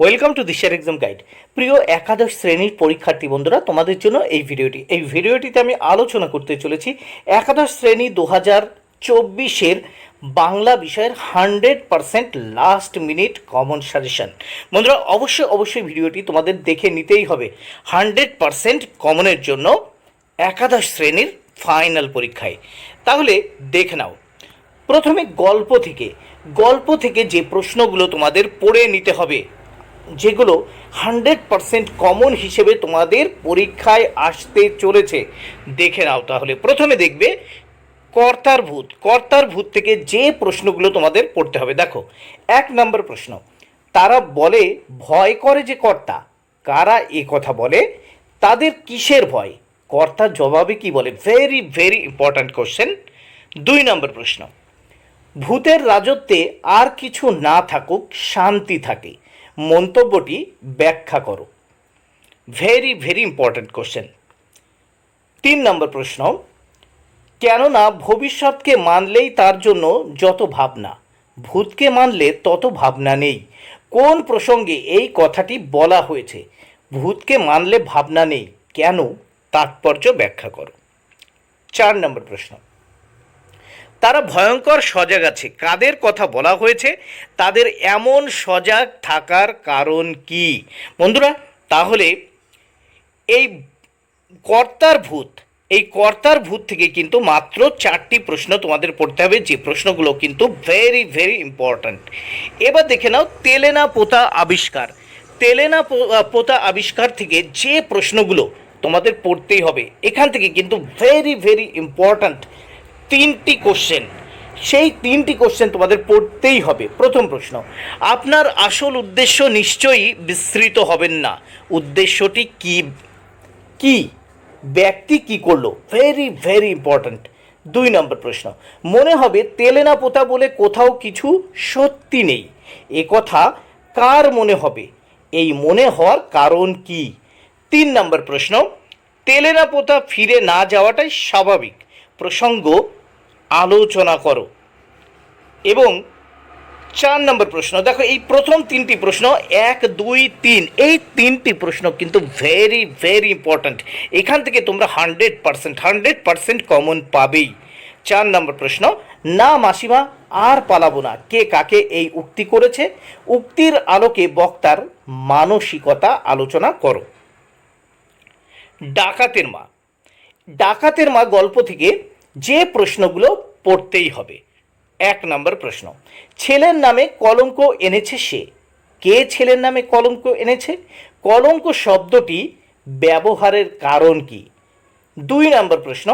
Welcome to দিশার exam guide. প্রিয় একাদশ শ্রেণীর পরীক্ষার্থী বন্ধুরা, তোমাদের জন্য এই ভিডিওটিতে আমি আলোচনা করতে চলেছি একাদশ শ্রেণী 2024-এর বাংলা বিষয়ের 100% লাস্ট মিনিট কমন সাজেশন। বন্ধুরা, অবশ্যই ভিডিওটি তোমাদের দেখে নিতেই হবে 100% কমনের জন্য একাদশ শ্রেণীর ফাইনাল পরীক্ষায়। তাহলে দেখে নাও, প্রথমে গল্প থেকে যে প্রশ্নগুলো তোমাদের পড়ে নিতে হবে, যেগুলো 100% কমন হিসেবে তোমাদের পরীক্ষায় আসতে চলেছে, দেখে নাও। তাহলে প্রথমে দেখবে কর্তার ভূত থেকে যে প্রশ্নগুলো তোমাদের পড়তে হবে। দেখো, 1 নম্বর প্রশ্ন, তারা বলে ভয় করে যে কর্তা, কারা এ কথা বলে, তাদের কিসের ভয়, কর্তার জবাবে কি বলে। Very important question. 2 নম্বর প্রশ্ন, ভূতের রাজত্বে আর কিছু না থাকুক, শান্তি থাকে, মন্তব্যটি ব্যাখ্যা করো। Very important question. 3 নম্বর প্রশ্ন, কেননা ভবিষ্যৎকে মানলেই তার জন্য যত ভাবনা, ভূতকে মানলে তত ভাবনা নেই, কোন প্রসঙ্গে এই কথাটি বলা হয়েছে। ভূতকে মানলে ভাবনা নেই, কেন, তাৎপর্য ব্যাখ্যা করো। 4 নম্বর প্রশ্ন, তারা ভয়ঙ্কর সজাগ আছে, কাদের কথা বলা হয়েছে, তাদের এমন সজাগ থাকার কারণ কি। বন্ধুরা, তাহলে এই কর্তার ভূত থেকে কিন্তু মাত্র 4টি প্রশ্ন তোমাদের পড়তে হবে, যে প্রশ্নগুলো কিন্তু ভেরি ইম্পর্ট্যান্ট। এবার দেখে নাও তেলেনা পোতা আবিষ্কার থেকে যে প্রশ্নগুলো তোমাদের পড়তেই হবে। এখান থেকে কিন্তু ভেরি ইম্পর্ট্যান্ট 3টি কোশ্চেন, সেই 3টি কোশ্চেন তোমাদের পড়তেই হবে। প্রথম প্রশ্ন, আপনার আসল উদ্দেশ্য নিশ্চয়ই বিস্মৃত হবেন না, উদ্দেশ্যটি কি ব্যক্তি কি করলো। Very important. 2 নম্বর প্রশ্ন, মনে হবে তেলেনা পোতা বলে কোথাও কিছু সত্যি নেই, এ কথা কার মনে হবে, এই মনে হওয়ার কারণ কি। 3 নম্বর প্রশ্ন, তেলেনা পোতা ফিরে না যাওয়াটাই স্বাভাবিক, প্রসঙ্গ আলোচনা করো। এবং 4 নম্বর প্রশ্ন, দেখো এই প্রথম 3টি প্রশ্ন 1, 2, 3 এই 3টি প্রশ্ন কিন্তু ভেরি ইম্পর্ট্যান্ট। এখান থেকে তোমরা 100% কমন পাবেই। 4 নম্বর প্রশ্ন, না মাসিমা আর পালাবো না, কে কাকে এই উক্তি করেছে, উক্তির আলোকে বক্তার মানসিকতা আলোচনা করো। ডাকাতের মা গল্প থেকে যে প্রশ্নগুলো পড়তেই হবে। 1 নম্বর প্রশ্ন, ছেলের নামে কলঙ্ক এনেছে সে, কে ছেলের নামে কলঙ্ক এনেছে, কলঙ্ক শব্দটি ব্যবহারের কারণ কি। 2 নম্বর প্রশ্ন,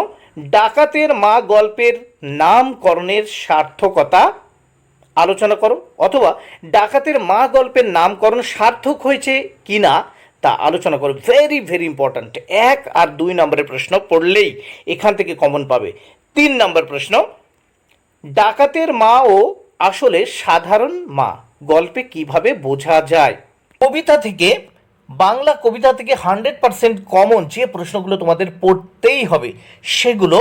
ডাকাতের মা গল্পের নামকরণের সার্থকতা আলোচনা করো, অথবা ডাকাতের মা গল্পের নামকরণ সার্থক হয়েছে কি না তা আলোচনা করো। Very important. 1 আর 2 নম্বরের প্রশ্ন পড়লেই এখান থেকে কমন পাবে। 3 নম্বর প্রশ্ন, ডাকাতের মা ও আসলে সাধারণ মা গল্পে কিভাবে বোঝা যায়। বাংলা কবিতা থেকে 100% কমন যে প্রশ্নগুলো তোমাদের পড়তেই হবে সেগুলো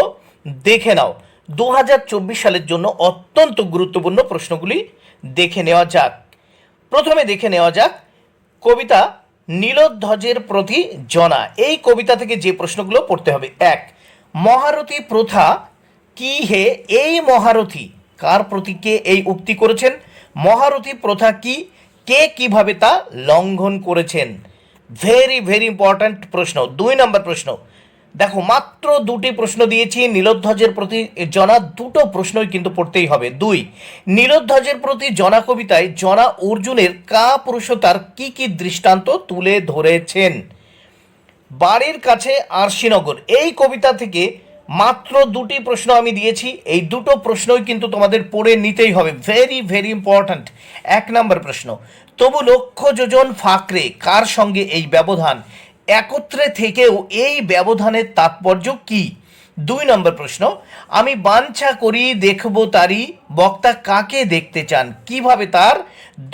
দেখে নাও। 2024 সালের জন্য অত্যন্ত গুরুত্বপূর্ণ প্রশ্নগুলি দেখে নেওয়া যাক। প্রথমে দেখে নেওয়া যাক কবিতা নীলোধ্বজের প্রতি জনা, এই কবিতা থেকে যে প্রশ্নগুলো পড়তে হবে। 1, মহারথী প্রথা কি হে, এই মহারথী কার প্রতি কে এই উক্তি করেছেন, মহারথী প্রথা কি, কে কিভাবে তা লঙ্ঘন করেছেন। ভেরি ইম্পর্ট্যান্ট প্রশ্ন। 2 নম্বর প্রশ্ন, দেখো মাত্র 2টি প্রশ্ন দিয়েছি, নীলোধ্বজের প্রতি জনা 2টো প্রশ্নই কিন্তু পড়তেই হবে। 2, নীলোধ্বজের প্রতি জনা কবিতায় জনা অর্জুনের কাপুরুষতার কি দৃষ্টান্ত তুলে ধরেছেন। বাড়ির কাছে আরশিনগর, এই কবিতা থেকে মাত্র 2টি প্রশ্ন আমি দিয়েছি, এই 2টো প্রশ্নই কিন্তু তোমাদের পড়ে নিতেই হবে। Very important. 1 নম্বর প্রশ্ন, তবু লক্ষ যোজন ফাঁকরে, কার সঙ্গে এই ব্যবধান, একত্রে থেকেও এই ব্যবধানের তাৎপর্য কি। 2 নম্বর প্রশ্ন, আমি বাঞ্ছা করি দেখব তারি, বক্তা কাকে দেখতে চান, কিভাবে তার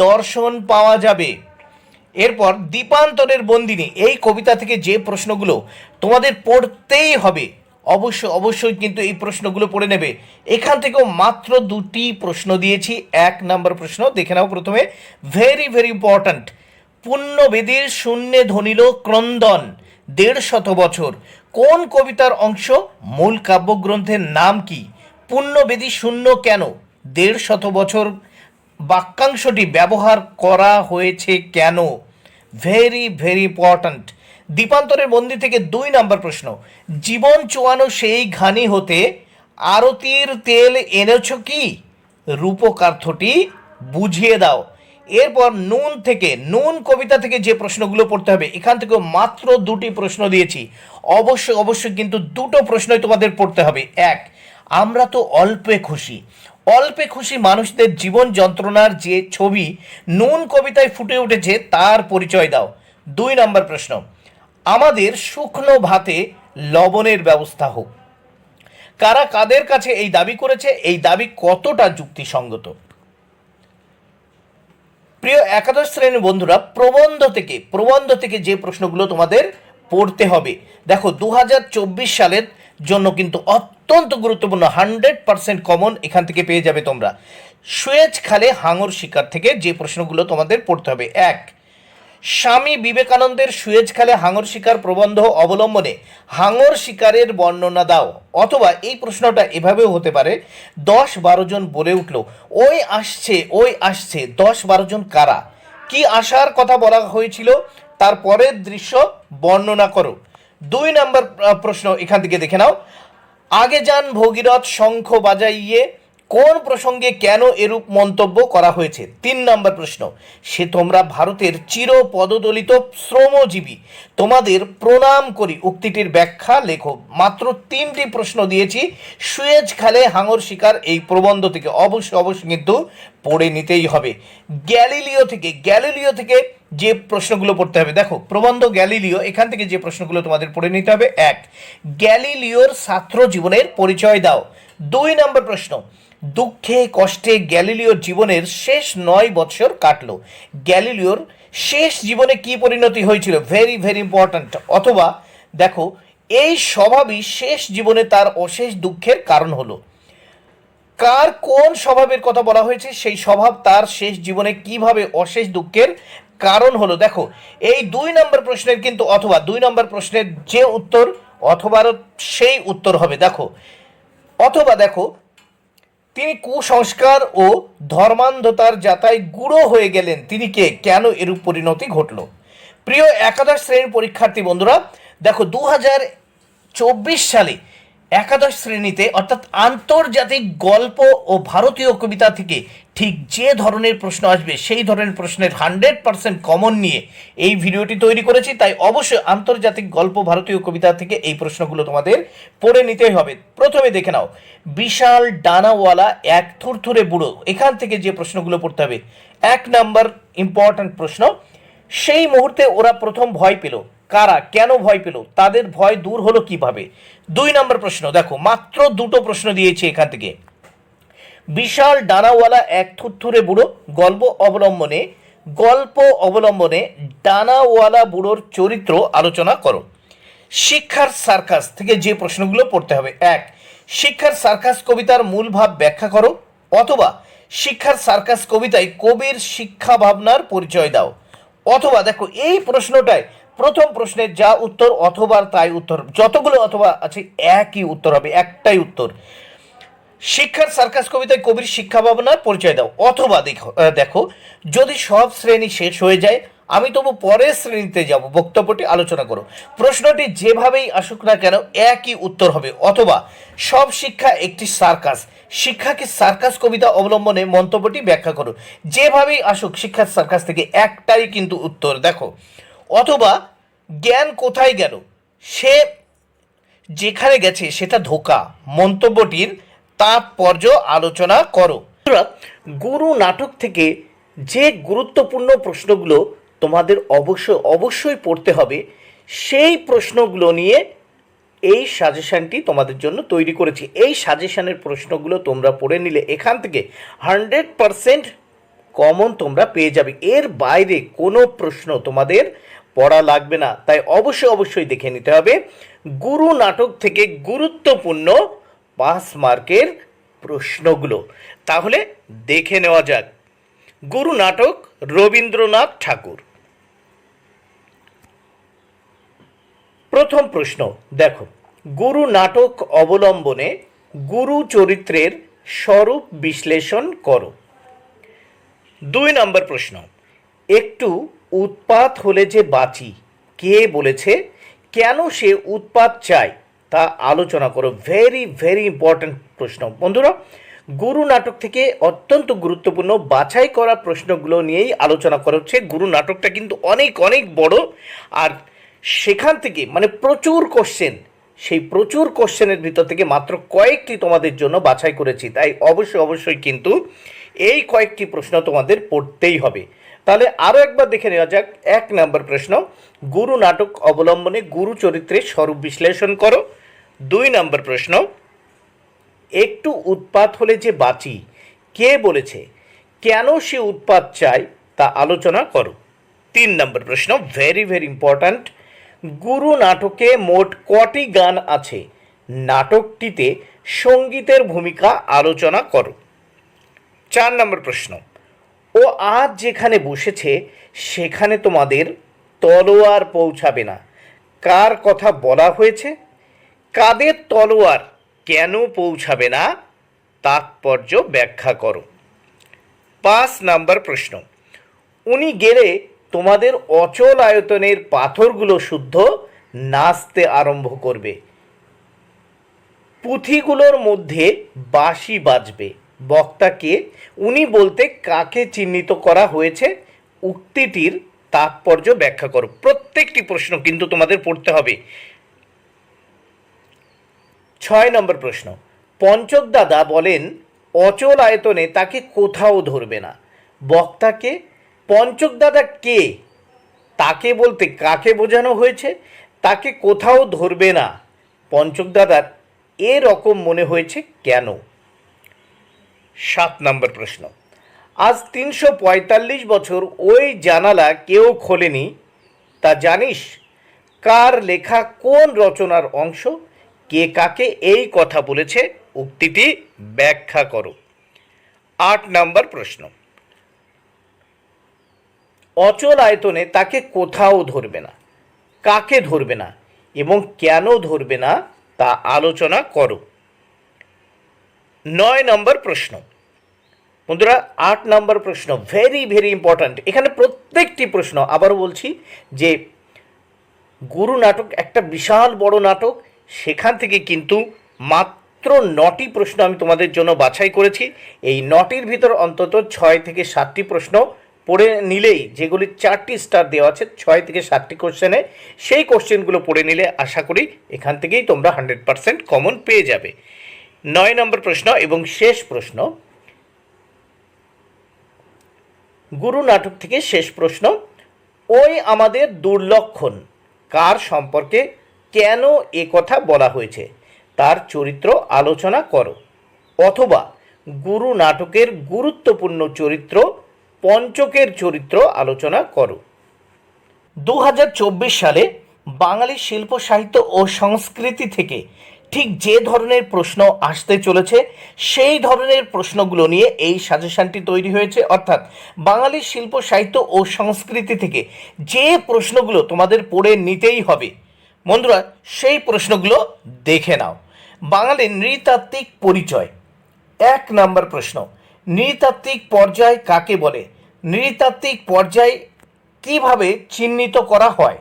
দর্শন পাওয়া যাবে। এরপর দ্বীপান্তরের বন্দিনী, এই কবিতা থেকে যে প্রশ্নগুলো তোমাদের পড়তেই হবে, অবশ্যই কিন্তু এই প্রশ্নগুলো পড়ে নেবে। এখান থেকেও মাত্র 2টি প্রশ্ন দিয়েছি। 1 নম্বর প্রশ্ন দেখে নাও প্রথমে, ভেরি ইম্পর্ট্যান্ট, পুণ্যবেদীর শূন্যে ধ্বনিল ক্রন্দন ১৫০ বছর কোন কবিতার অংশ? মূল কাব্যগ্রন্থের নাম কি? পুণ্যবেদী শূন্য কেন ১৫০ বছর বাক্যাংশটি ব্যবহার করা হয়েছে কেন? Very very important. দ্বীপান্তরের বন্দি থেকে ২ নম্বর প্রশ্ন, জীবন চোয়ানো সেই ঘানি হতে আরতির তেল এনেছ কি? রূপকার্থটি বুঝিয়ে দাও। এরপর নুন থেকে, নুন কবিতা থেকে যে প্রশ্নগুলো পড়তে হবে, এখান থেকে মাত্র 2টি প্রশ্ন দিয়েছি। অবশ্যই অবশ্যই কিন্তু 2টো প্রশ্নই তোমাদের পড়তে হবে। এক, আমরা তো অল্পে খুশি, অল্পে খুশি মানুষদের জীবন যন্ত্রণার যে ছবি নুন কবিতায় ফুটে উঠেছে তার পরিচয় দাও। 2 নম্বর প্রশ্ন, আমাদের শুকনো ভাতে লবণের ব্যবস্থা হোক। কারা কাদের কাছে এই দাবি করেছে, এই দাবি কতটা যুক্তিসঙ্গত? প্রিয় একাদশ শ্রেণীর বন্ধুরা, প্রবন্ধ থেকে যে প্রশ্নগুলো তোমাদের পড়তে হবে, দেখো 2024 সালের জন্য কিন্তু অত্যন্ত গুরুত্বপূর্ণ, 100% কমন এখান থেকে পেয়ে যাবে তোমরা। সুয়েজ খালে হাঙর শিকার থেকে যে প্রশ্নগুলো তোমাদের পড়তে হবে। এক, স্বামী বিবেকানন্দের সুয়েজ খালে হাঙর শিকার প্রবন্ধ অবলম্বনে হাঙর শিকারের বর্ণনা দাও। অথবা এই প্রশ্নটা এভাবেও হতে পারে, 10-12 জন বলে উঠল ওই আসছে 10-12 জন কারা? কি আসার কথা বলা হয়েছিল? তারপরের দৃশ্য বর্ণনা করো। 2 নম্বর প্রশ্ন এখান থেকে দেখে নাও, আগে যান ভগীরথ শঙ্খ বাজাইয়ে কোন প্রসঙ্গে কেন এরূপ মন্তব্য করা হয়েছে? 3 নম্বর প্রশ্ন, সে তোমরা ভারতের চির পদদলিত শ্রমজীবী, তোমাদের প্রণাম করি উক্তিটির ব্যাখ্যা লেখো। মাত্র 3টি প্রশ্ন দিয়েছি সুয়েজ খালে হাঙর শিকার এই প্রবন্ধ থেকে, অবশ্যই কিন্তু পড়ে নিতেই হবে। গ্যালিলিও থেকে যে প্রশ্নগুলো পড়তে হবে, দেখো প্রবন্ধ গ্যালিলিও, এখান থেকে যে প্রশ্নগুলো তোমাদের পড়ে নিতে হবে। 1, গ্যালিলিওর ছাত্র জীবনের পরিচয় দাও। 2 নম্বর প্রশ্ন, দুঃখে কষ্টে গ্যালিলিওর জীবনের শেষ 9 বৎসর কাটলো, গ্যালিলিওর শেষ জীবনে কি পরিণতি হয়েছিল? Very very important. অথবা দেখো, এই স্বভাবই শেষ জীবনে তার অশেষ দুঃখের কারণ হলো। কোন স্বভাবের কথা বলা হয়েছে? সেই স্বভাব তার শেষ জীবনে কিভাবে অশেষ দুঃখের কারণ হলো। দেখো এই 2 নম্বর প্রশ্নের কিন্তু, অথবা 2 নম্বর প্রশ্নের যে উত্তর অথবা সেই উত্তর হবে। দেখো তিনি কুসংস্কার ও ধর্মান্ধতার যাতায় গুঁড়ো হয়ে গেলেন, তিনি কে? কেন এরূপ পরিণতি ঘটল? প্রিয় একাদশ শ্রেণীর পরীক্ষার্থী বন্ধুরা, দেখো 2024 সালে একাদশ শ্রেণীতে অর্থাৎ আন্তর্জাতিক গল্প ও ভারতীয় কবিতা থেকে ঠিক যে ধরনের প্রশ্ন আসবে সেই ধরনের প্রশ্নের 100% কমন নিয়ে এই ভিডিওটি তৈরি করেছি। তাই অবশ্যই আন্তর্জাতিক গল্প ভারতীয় কবিতা থেকে এই প্রশ্নগুলো তোমাদের পড়ে নিতেই হবে। প্রথমে দেখে নাও, বিশাল ডানাওয়ালা এক থুরথুরে বুড়ো, এখান থেকে যে প্রশ্নগুলো পড়তে হবে। 1 নম্বর ইম্পর্ট্যান্ট প্রশ্ন, সেই মুহূর্তে ওরা প্রথম ভয় পেল, কারা কেন ভয় পেল, তাদের ভয় দূর হলো কিভাবে? 2 নম্বর প্রশ্ন, দেখো মাত্র 2টো প্রশ্ন দিয়েছি এখান থেকে। বিশাল ডানাওয়ালা এক থুরথুরে বুড়ো গল্প অবলম্বনে ডানাওয়ালা বুড়োর চরিত্র আলোচনা করো। শিক্ষার সার্কাস থেকে যে প্রশ্নগুলো পড়তে হবে। 1, শিক্ষার সার্কাস কবিতার মূল ভাব ব্যাখ্যা করো। অথবা শিক্ষার সার্কাস কবিতায় কবির শিক্ষা ভাবনার পরিচয় দাও। অথবা দেখো এই প্রশ্নটায় প্রথম প্রশ্নের যা উত্তর অথবা তাই উত্তর, যতগুলো অথবা আছে একই উত্তর হবে, একটাই উত্তর। শিক্ষার সার্কাস কবিতায় কবির শিক্ষা ভাবনার পরিচয় দাও। অথবা দেখো যদি সব শ্রেণী শেষ হয়ে যায় আমি তবু পরের শ্রেণীতে যাব, বক্তব্যটি আলোচনা করো। প্রশ্নটি যেভাবেই আসুক না কেন একই উত্তর হবে। অথবা সব শিক্ষা একটি সার্কাস, শিক্ষাকে সার্কাস কবিতা অবলম্বনে মন্তব্যটি ব্যাখ্যা করো। যেভাবেই আসুক শিক্ষার সার্কাস থেকে একটাই কিন্তু উত্তর। দেখো অথবা জ্ঞান কোথায় গেল, সে যেখানে গেছে সেটা ধোঁকা, মন্তব্যটির তাৎপর্য আলোচনা করো। গুরু নাটক থেকে যে গুরুত্বপূর্ণ প্রশ্নগুলো তোমাদের অবশ্যই পড়তে হবে, সেই প্রশ্নগুলো নিয়ে এই সাজেশনটি তোমাদের জন্য তৈরি করেছি। এই সাজেশনের প্রশ্নগুলো তোমরা পড়ে নিলে এখান থেকে 100% কমন তোমরা পেয়ে যাবে। এর বাইরে কোনো প্রশ্ন তোমাদের পড়া লাগবে না। তাই অবশ্যই দেখে নিতে হবে গুরু নাটক থেকে গুরুত্বপূর্ণ 5 মার্কের প্রশ্নগুলো। তাহলে দেখে নেওয়া যাক। গুরু নাটক, রবীন্দ্রনাথ ঠাকুর। প্রথম প্রশ্ন দেখো, গুরু নাটক অবলম্বনে গুরু চরিত্রের স্বরূপ বিশ্লেষণ করো। 2 নম্বর প্রশ্ন, একটু উৎপাত হলে যে বাঁচি কে বলেছে, কেন সে উৎপাত চায় তা আলোচনা করো। ভেরি ভেরি ইম্পর্ট্যান্ট প্রশ্ন বন্ধুরা। গুরু নাটক থেকে অত্যন্ত গুরুত্বপূর্ণ বাছাই করা প্রশ্নগুলো নিয়েই আলোচনা করা হচ্ছে। গুরু নাটকটা কিন্তু অনেক অনেক বড়, আর সেখান থেকে মানে প্রচুর কোশ্চেন, সেই প্রচুর কোশ্চেনের ভিতর থেকে মাত্র কয়েকটি তোমাদের জন্য বাছাই করেছি, তাই অবশ্যই কিন্তু এই কয়েকটি প্রশ্ন তোমাদের পড়তেই হবে। তাহলে আরও একবার দেখে নেওয়া যাক। 1 নম্বর প্রশ্ন, গুরু নাটক অবলম্বনে গুরু চরিত্রের স্বরূপ বিশ্লেষণ করো। 2 নম্বর প্রশ্ন, একটু উৎপাত হলে যে বাঁচি কে বলেছে, কেন সে উৎপাত চায় তা আলোচনা করো। 3 নম্বর প্রশ্ন, ভেরি ভেরি ইম্পর্ট্যান্ট, গুরু নাটকে মোট কটি গান আছে, নাটকটিতে সঙ্গীতের ভূমিকা আলোচনা করো। 4 নম্বর প্রশ্ন, ও আজ যেখানে বসেছে সেখানে তোমাদের তলোয়ার পৌঁছাবে না, কার কথা বলা হয়েছে, কাদের তলোয়ার কেন পৌঁছাবে না, তাৎপর্য ব্যাখ্যা করো। 5 নম্বর প্রশ্ন, উনি গেলে তোমাদের অচল আয়তনের পাথরগুলো শুদ্ধ নাচতে আরম্ভ করবে, পুঁথিগুলোর মধ্যে বাঁশি বাজবে, বক্তাকে উনি বলতে কাকে চিহ্নিত করা হয়েছে, উক্তিটির তাৎপর্য ব্যাখ্যা করো। প্রত্যেকটি প্রশ্ন কিন্তু তোমাদের পড়তে হবে। 6 নম্বর প্রশ্ন, পঞ্চক দাদা বলেন অচল আয়তনে তাকে কোথাও ধরবে না, বক্তাকে পঞ্চক দাদা কে, তাকে বলতে কাকে বোঝানো হয়েছে, তাকে কোথাও ধরবে না পঞ্চক দাদার এরকম মনে হয়েছে কেন। 7 নম্বর প্রশ্ন, আজ 345 বছর ওই জানালা কেউ খোলেনি, তা জানিস, কার লেখা কোন রচনার অংশ, কে কাকে এই কথা বলেছে, উক্তিটি ব্যাখ্যা করো। 8 নম্বর প্রশ্ন, অচল আয়তনে তাকে কোথাও ধরবে না, কাকে ধরবে না এবং কেন ধরবে না তা আলোচনা করো। 9 নম্বর প্রশ্ন বন্ধুরা, 8 নম্বর প্রশ্ন ভেরি ভেরি ইম্পর্ট্যান্ট। এখানে প্রত্যেকটি প্রশ্ন, আবারও বলছি যে গুরু নাটক একটা বিশাল বড় নাটক, সেখান থেকে কিন্তু মাত্র 9টি প্রশ্ন আমি তোমাদের জন্য বাছাই করেছি। এই 9টির ভিতর অন্তত 6 থেকে 7টি প্রশ্ন পড়ে নিলেই, যেগুলি 4টি স্টার দেওয়া আছে 6 থেকে 7টি কোশ্চেনে, সেই কোশ্চেনগুলো পড়ে নিলে আশা করি এখান থেকেই তোমরা 100% কমন পেয়ে যাবে। 9 নম্বর প্রশ্ন এবং শেষ প্রশ্ন, গুরু নাটক থেকে শেষ প্রশ্ন, ওই আমাদের দুর্লক্ষণ কার সম্পর্কে, কেন এ কথা বলা হয়েছে, তার চরিত্র আলোচনা করো। অথবা গুরু নাটকের গুরুত্বপূর্ণ চরিত্র পঞ্চকের চরিত্র আলোচনা করো। 2024 সালে বাঙালি শিল্প সাহিত্য ও সংস্কৃতি থেকে ঠিক যে ধরনের প্রশ্ন আসতে চলেছে সেই ধরনের প্রশ্নগুলো নিয়ে এই সাজেশনটি তৈরি হয়েছে। অর্থাৎ বাঙালি শিল্প সাহিত্য ও সংস্কৃতি থেকে যে প্রশ্নগুলো তোমাদের পড়ে নিতেই হবে বন্ধুরা, সেই প্রশ্নগুলো দেখে নাও। বাঙালির নৃতাত্ত্বিক পরিচয়। 1 নম্বর প্রশ্ন, নৃতাত্ত্বিক পর্যায় কাকে বলে, নৃতাত্ত্বিক পর্যায় কিভাবে চিহ্নিত করা হয়।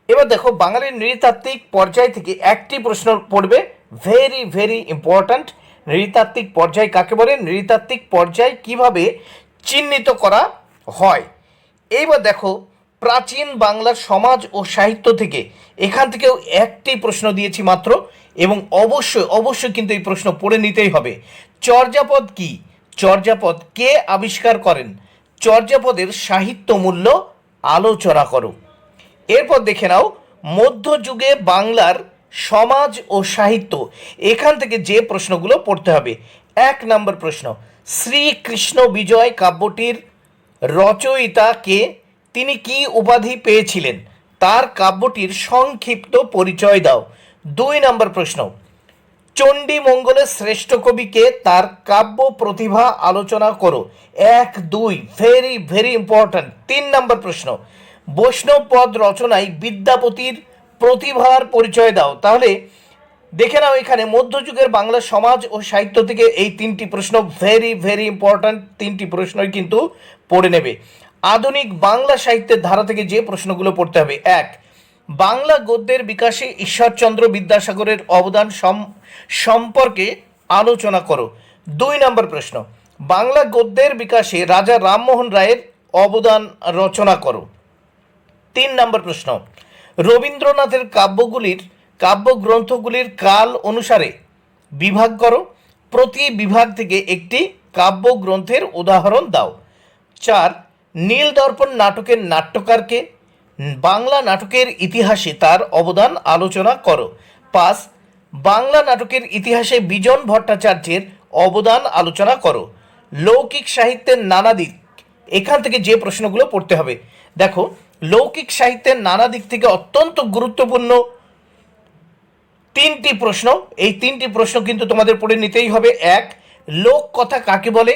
এবার দেখো, বাঙালির নৃতাত্ত্বিক পর্যায় থেকে একটি প্রশ্ন পড়বে, ভেরি ভেরি ইম্পর্ট্যান্ট। নৃতাত্ত্বিক পর্যায় কাকে বলে, নৃতাত্ত্বিক পর্যায় কিভাবে চিহ্নিত করা হয়। এইবার দেখো, প্রাচীন বাংলার সমাজ ও সাহিত্য থেকে, এখান থেকেও একটি প্রশ্ন দিয়েছি মাত্র, এবং অবশ্যই কিন্তু এই প্রশ্ন পড়ে নিতেই হবে। চর্যাপদ কি, চর্যাপদ কে আবিষ্কার করেন, চর্যাপদের সাহিত্য মূল্য আলোচনা করো। এরপর দেখে নাও, মধ্যযুগে বাংলার সমাজ ও সাহিত্য, এখান থেকে যে প্রশ্নগুলো পড়তে হবে। 1 নম্বর প্রশ্ন, শ্রীকৃষ্ণ বিজয় কাব্যটির রচয়িতা কে, তিনি কি উপাধি পেয়েছিলেন, তার কাব্যটির সংক্ষিপ্ত পরিচয় দাও। 2 নম্বর প্রশ্ন, চণ্ডীমঙ্গলের শ্রেষ্ঠ কবিকে, তার কাব্য প্রতিভা আলোচনা করো। 1, 2 ভেরি ভেরি ইম্পর্ট্যান্ট। 3 নম্বর প্রশ্ন, বৈষ্ণব পদ রচনায় বিদ্যাপতির প্রতিভার পরিচয় দাও। তাহলে দেখে নাও এখানে মধ্যযুগের বাংলা সমাজ ও সাহিত্য থেকে এই তিনটি প্রশ্ন ভেরি ভেরি ইম্পর্ট্যান্ট, তিনটি প্রশ্নই কিন্তু পড়ে নেবে। আধুনিক বাংলা সাহিত্যের ধারা থেকে যে প্রশ্নগুলো পড়তে হবে: এক, বাংলা গদ্যের বিকাশে ঈশ্বরচন্দ্র বিদ্যাসাগরের অবদান সম্পর্কে আলোচনা করো। 2 নম্বর প্রশ্ন, বাংলা গদ্যের বিকাশে রাজা রামমোহন রায়ের অবদান রচনা করো। 3 নম্বর প্রশ্ন, রবীন্দ্রনাথের কাব্যগ্রন্থগুলির কাল অনুসারে বিভাগ করো। প্রতি বিভাগ থেকে একটি কাব্যগ্রন্থের উদাহরণ দাও। 4, নীল দর্পণ নাটকের নাট্যকারকে, বাংলা নাটকের ইতিহাসে তার অবদান আলোচনা করো। 5, বাংলা নাটকের ইতিহাসে বিজন ভট্টাচার্যের অবদান আলোচনা করো। লৌকিক সাহিত্যের নানা দিক, এখান থেকে যে প্রশ্নগুলো পড়তে হবে দেখো, লৌকিক সাহিত্যের নানা দিক থেকে অত্যন্ত গুরুত্বপূর্ণ 3টি প্রশ্ন। এই 3টি প্রশ্ন কিন্তু তোমাদের পড়ে নিতেই হবে। 1, লোককথা কাকে বলে?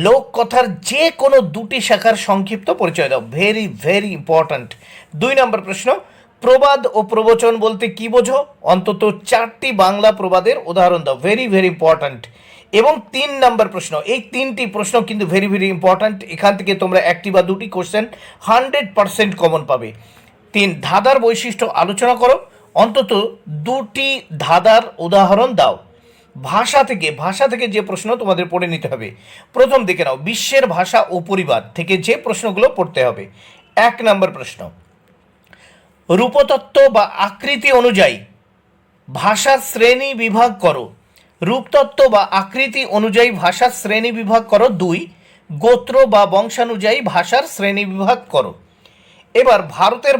লোককথার যে কোনো 2টি শাখার সংক্ষিপ্ত পরিচয় দাও। Very very important. 2 নম্বর প্রশ্ন, প্রবাদ ও প্রবচন বলতে কি বোঝো? অন্তত 4টি বাংলা প্রবাদের উদাহরণ দাও। Very very important. এবং 3 নম্বর প্রশ্ন, এই 3টি প্রশ্ন কিন্তু ভেরি ভেরি ইম্পর্ট্যান্ট। এখান থেকে তোমরা 1টি বা 2টি কোশ্চেন 100% কমন পাবে। 3, ধাঁধার বৈশিষ্ট্য আলোচনা করো। অন্তত 2টি ধাঁধার উদাহরণ দাও। ভাষা থেকে যে প্রশ্ন তোমাদের পড়ে নিতে হবে। প্রথম দেখে নাও, বিশ্বের ভাষা ও পরিবার থেকে যে প্রশ্নগুলো পড়তে হবে। 1 নম্বর প্রশ্ন, রূপতত্ত্ব বা আকৃতি অনুযায়ী ভাষার শ্রেণী বিভাগ করো। রূপতত্ত্ব বা আকৃতি অনুযায়ী ভাষার শ্রেণী বিভাগ করো। 2, গোত্র বা বংশানুযায়ী ভাষার শ্রেণী বিভাগ করো। এবার ভারতের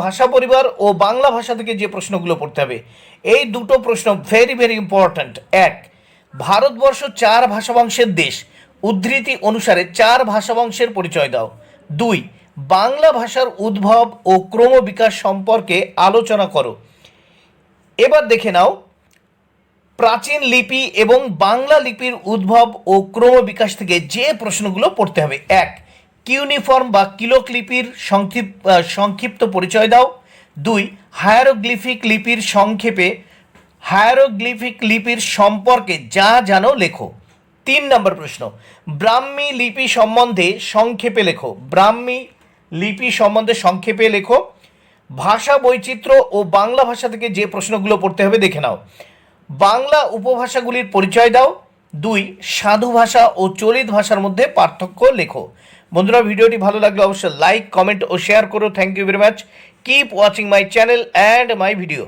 ভাষা পরিবার ও বাংলা ভাষা থেকে যে প্রশ্নগুলো পড়তে হবে, এই দুটো প্রশ্ন ভেরি ভেরি ইম্পর্ট্যান্ট। 1, ভারতবর্ষ 4 ভাষাবংশের দেশ, উদ্ধৃতি অনুসারে 4 ভাষাবংশের পরিচয় দাও। 2, বাংলা ভাষার উদ্ভব ও ক্রমবিকাশ সম্পর্কে আলোচনা করো। এবার দেখে নাও, প্রাচীন লিপি এবং বাংলা লিপির উদ্ভব ও ক্রমবিকাশ থেকে যে প্রশ্নগুলো পড়তে হবে। 1, কিউনিফর্ম বা কিলক লিপির সংক্ষিপ্ত পরিচয় দাও। 2, হায়ারোগ্লিফিক লিপির সম্পর্কে যা জানো লেখো। 3 নম্বর প্রশ্ন, ব্রাহ্মী লিপি সম্বন্ধে সংক্ষেপে লেখো। ভাষা বৈচিত্র্য ও বাংলা ভাষা থেকে যে প্রশ্নগুলো পড়তে হবে দেখে নাও। বাংলা উপভাষাগুলির পরিচয় দাও। 2, সাধু ভাষা ও চলিত ভাষার মধ্যে পার্থক্য লেখো। বন্ধুরা, ভিডিওটি ভালো লাগলে অবশ্যই লাইক, কমেন্ট ও শেয়ার করো। Thank you very much. Keep watching my channel and my video.